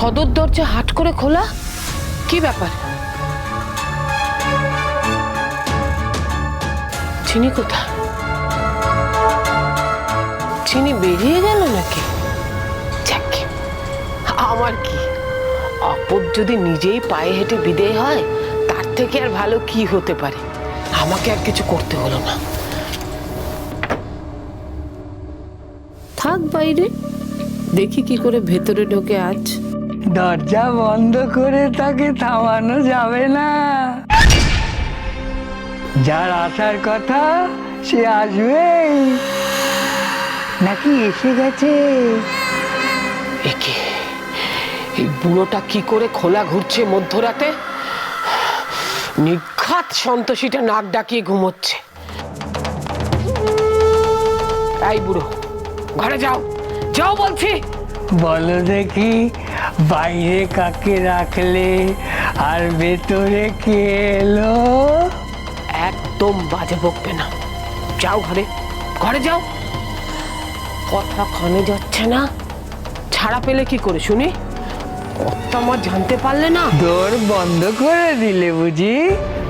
সদর দরজা হাট করে খোলা, কি ব্যাপার? চিনি কোথায়? চিনি বেরিয়ে গেল নাকি? যাকে, আমার কি আপদ যদি নিজেই পায়ে হেঁটে বিদেয় হয় তার থেকে আর ভালো কি হতে পারে। আমাকে আর কিছু করতে হলো না। থাক বাইরে, দেখি কি করে ভেতরে ঢোকে আজ। দরজা বন্ধ করে তাকে থামানো যাবে না। যার আসার কথা সে আসবেই। নাকি এসে গেছে? একে এই বুড়োটা কি করে খোলা ঘুরছে মধ্যরাতে? নিঘাত সন্তোষীটা নাক ডাকিয়ে ঘুমোচ্ছে। এই বুড়ো, ঘরে যাও, যাও বলছি। বলো দেখি, বাইরে কাকে রাখলে আর ভেতরে কে এলো? একদম বাজে বকবে না। যাও ঘরে, ঘরে যাও। কথা কানে যাচ্ছে না, ছাড়া পেলে কি করে শুনি? কথা আমার জানতে পারলে না। দোর বন্ধ করে দিলে বুঝি?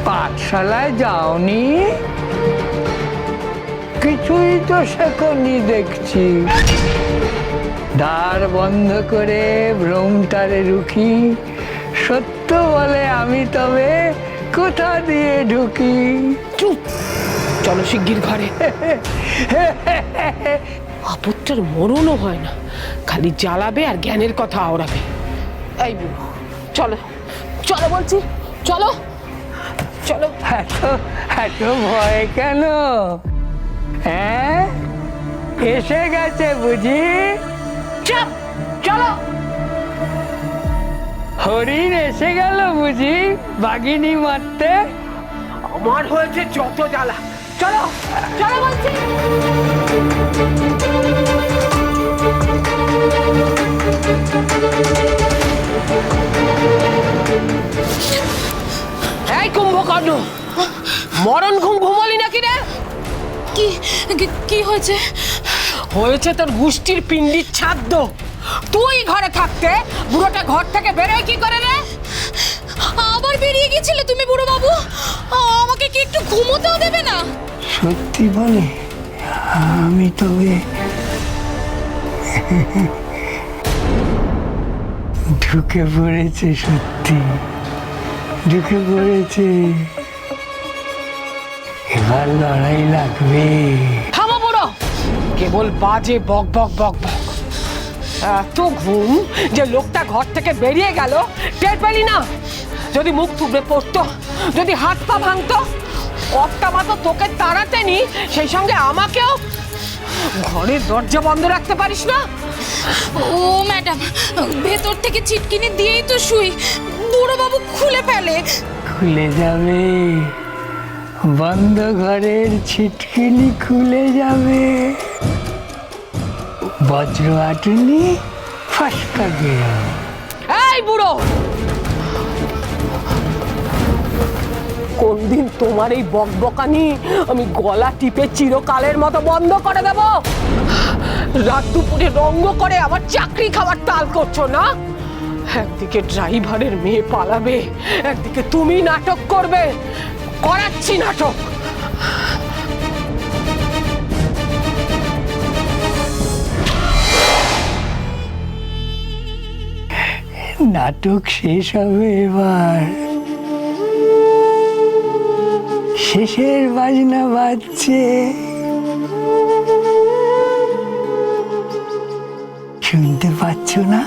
পাঠশালায় যাওনি? কিছুই তো শেখনি দেখছি। দ্বার বন্ধ করে ভ্রমটারে রুখি, সত্য বলে আমি তবে কোথা দিয়ে ঢুকি? চুপ, চলো শিগগির ঘরে। আপদটার মরণও হয় না, খালি জ্বালাবে আর জ্ঞানের কথা আওড়াবে। এই বুড়ো, চলো চলো বলছি, চলো চলো। এত এত ভয় কেন? হ্যাঁ, এসে গেছে বুঝি? চাপ, চলো। হরিণ এসে গেল বুঝি বাঘিনী মারতে? আমার হয়েছে যত জ্বালা। চলো চলো বলছি। এই কুম্ভকর্ণ, মরণ ঘুম ঘুমালি নাকি রে? কি কি হয়েছে? হয়েছে তোর গুষ্টির পিণ্ডির ছাদ্য। তুই ঘরে থাকতে বুড়োটা ঘর থেকে বেরোয় কি করে রে? আবার বেরিয়ে গেছিলে তুমি বুড়ো বাবু? আমাকে কি একটু ঘুমোতেও দেবে না? সত্যি বলে আমি তবে ঢুকে পড়েছে, সত্যি ঢুকে পড়েছে। এবার লড়াই লাগবে। থামো বুড়ো, কেবল বাজে বক বক বক বক। এত ঘুম যে লোকটা ঘর থেকে বেরিয়ে গেল টের পেলি না? যদি মুখ থুবড়ে পড়তো, যদি হাত পা ভাঙতো, কর্তা মা তো তোকে তাড়াতেনি, সেই সঙ্গে আমাকেও। ঘরের দরজা বন্ধ রাখতে পারিস না? ও ম্যাডাম, ভেতর থেকে ছিটকিনি দিয়েই তো শুই, বুড়ো বাবু খুলে ফেলে। খুলে যাবে, বন্ধ ঘরের ছিটকিনি খুলে যাবে। বজ্র আটুনি ফসকা গেল। এই বুড়ো, কোন দিন তোমার এই বকবকানি আমি গলা টিপে চিরকালের মতো বন্ধ করে দেব? রাত দুপুরে রঙ্গ করে আমার চাকরি খাওয়ার তাল করছো না? একদিকে ড্রাইভারের মেয়ে পালাবে, একদিকে তুমি নাটক করবে। করাচ্ছি নাটক। নাটক শেষ হবে এবার। শেষের বাজনা বাজছে, শুনতে পাচ্ছ না?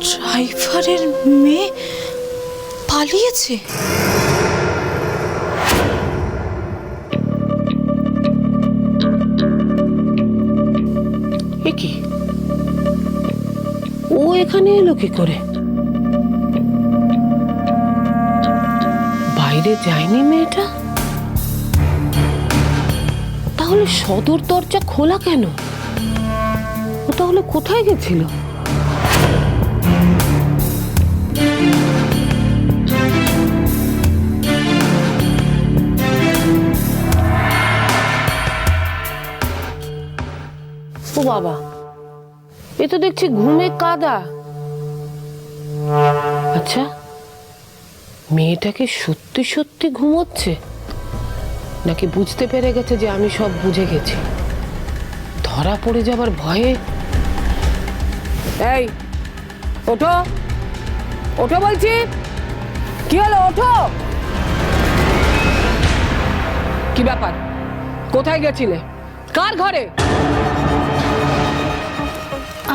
ড্রাইভারের মেয়ে পালিয়েছে? এ কি, ও এখানে এলো কি করে? বাইরে যায়নি মেয়েটা? তাহলে সদর দরজা খোলা কেন? ও তাহলে কোথায় গেছিল? ও বাবা, এ তো দেখছি ঘুমে কাদা। আচ্ছা, মেয়েটাকে সত্যি সত্যি ঘুমোচ্ছে নাকি বুঝতে পেরে গেছে যে আমি সব বুঝে গেছি, ধরা পড়ে যাবার ভয়ে? এই ওঠো, ওঠো বলছি, কি হলো? ওঠো। কি ব্যাপার, কোথায় গেছিলে? কার ঘরে?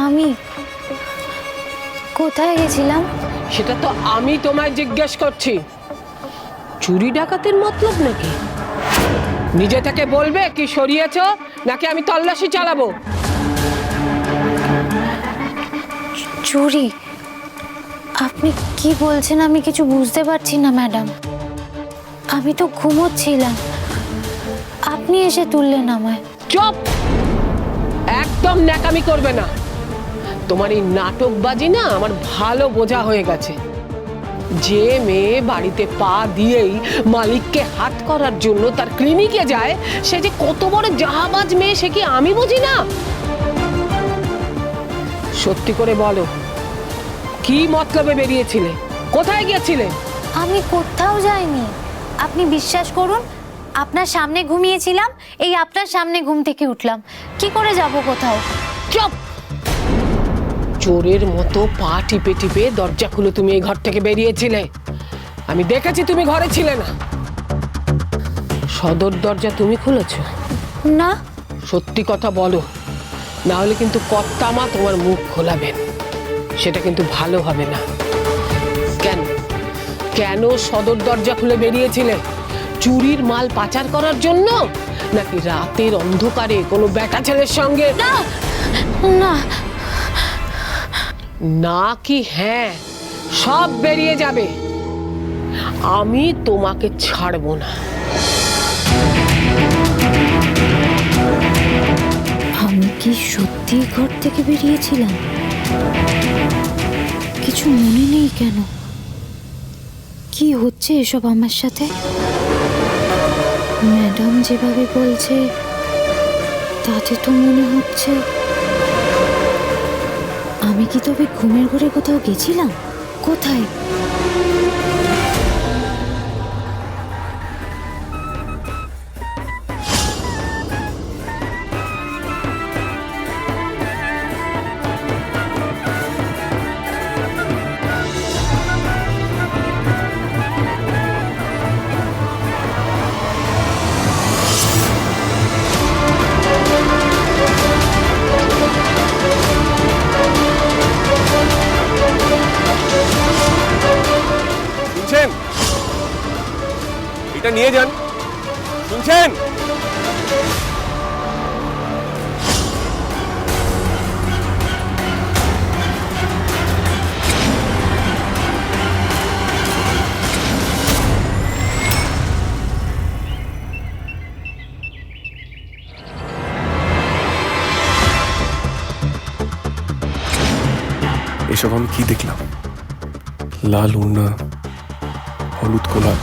আমি কোথায় গেছিলাম? সেটা তো আমি তোমায় জিজ্ঞেস করছি। চুরি ডাকাতের মতলব নাকি? নিজে থেকে বলবে কি সরিয়েছো, নাকি আমি তল্লাশি চালাবো? চুরি? আপনি কি বলছেন আমি কিছু বুঝতে পারছি না ম্যাডাম। আমি তো ঘুমোচ্ছিলাম, আপনি এসে তুললেন আমায়। চুপ, একদম ন্যাকামি করবে না। তোমার এই নাটকবাজি না আমার ভালো বোঝা হয়ে গেছে। যে মেয়ে বাড়িতে পা দিয়েই মালিককে হাত করার জন্য তার ক্লিনিকে যায়, সে যে কত বড় জাহাবাজ মেয়ে সে কি আমি বুঝি না? সত্যি করে বলো, কি মতলবে বেরিয়েছিলে? কোথায় গিয়েছিলে? আমি কোথাও যাইনি, আপনি বিশ্বাস করুন। আপনার সামনে ঘুমিয়েছিলাম, এই আপনার সামনে ঘুম থেকে উঠলাম। কি করে যাব কোথাও? চুপ! চোরের মতো পা টিপে টিপে দরজা খুলে তুমি এই ঘর থেকে বেরিয়েছিলে। আমি দেখেছি তুমি ঘরে ছিলে না। সদর দরজা তুমি খুলেছো? না। সত্যি কথা বলো, না হলে কিন্তু কর্তামা তোমার মুখ খোলাবেন, সেটা কিন্তু ভালো হবে না। কেন কেন সদর দরজা খুলে বেরিয়েছিলে? চুরির মাল পাচার করার জন্য, নাকি রাতের অন্ধকারে কোনো বেটা ছেলের সঙ্গে? না না না কি হ্যাঁ? সব বেরিয়ে যাবে। আমি তোমাকে ছাড়বো না। আমি কি সত্যি ঘর থেকে বেরিয়েছিলাম? কিছু মনে নেই কেন? কি হচ্ছে এসব আমার সাথে? ম্যাডাম যেভাবে বলছে তাতে তো মনে হচ্ছে আমি কি তবে ঘুমের ঘরে কোথাও গেছিলাম? কোথায়? শুনছেন? এটা নিয়ে যান। শুনছেন? এসব আমি কি দেখলাম? লাল ওড়না, হলুদ গোলাপ।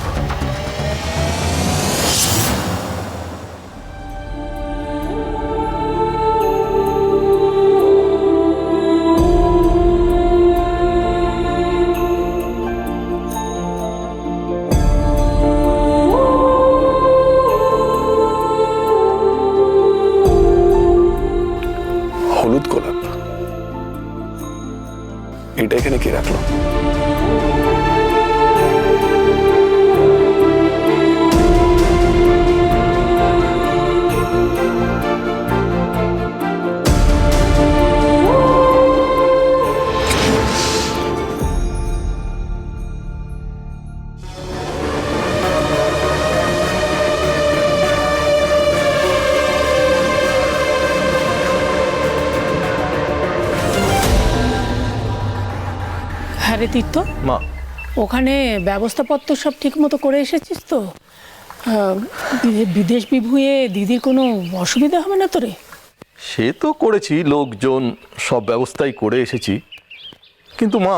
হলুদ গোলাপ, এটা এখানে কে রাখলো? হ্যাঁ রে তীর্থ, মা, ওখানে ব্যবস্থাপত্র সব ঠিক মতো করে এসেছিস তো? বিদেশ বিভুঁয়ে দিদির কোনো অসুবিধা হবে না তো রে? সে তো করেছি, লোকজন সব ব্যবস্থাই করে এসেছি, কিন্তু মা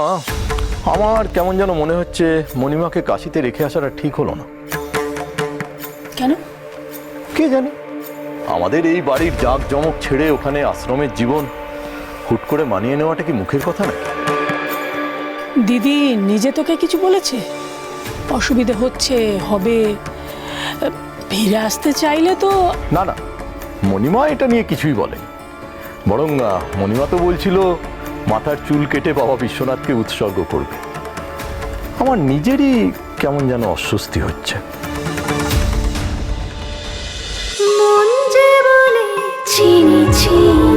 আমার কেমন যেন মনে হচ্ছে মণিমাকে কাশিতে রেখে আসাটা ঠিক হলো না। কেন? কে জানে, আমাদের এই বাড়ির জাঁকজমক ছেড়ে ওখানে আশ্রমের জীবন হুট করে মানিয়ে নেওয়াটা কি মুখের কথা না? দিদি নিজে তোকে কিছু বলেছে? অসুবিধে হচ্ছে, হবে, ফিরে আসতে চাইলে তো। না না, মণিমা এটা নিয়ে কিছুই বলেনি। বরং মণিমা তো বলছিল মাথার চুল কেটে বাবা বিশ্বনাথকে উৎসর্গ করবে। আমার নিজেরই কেমন যেন অস্বস্তি হচ্ছে। মন যে বলে চিনি চিনি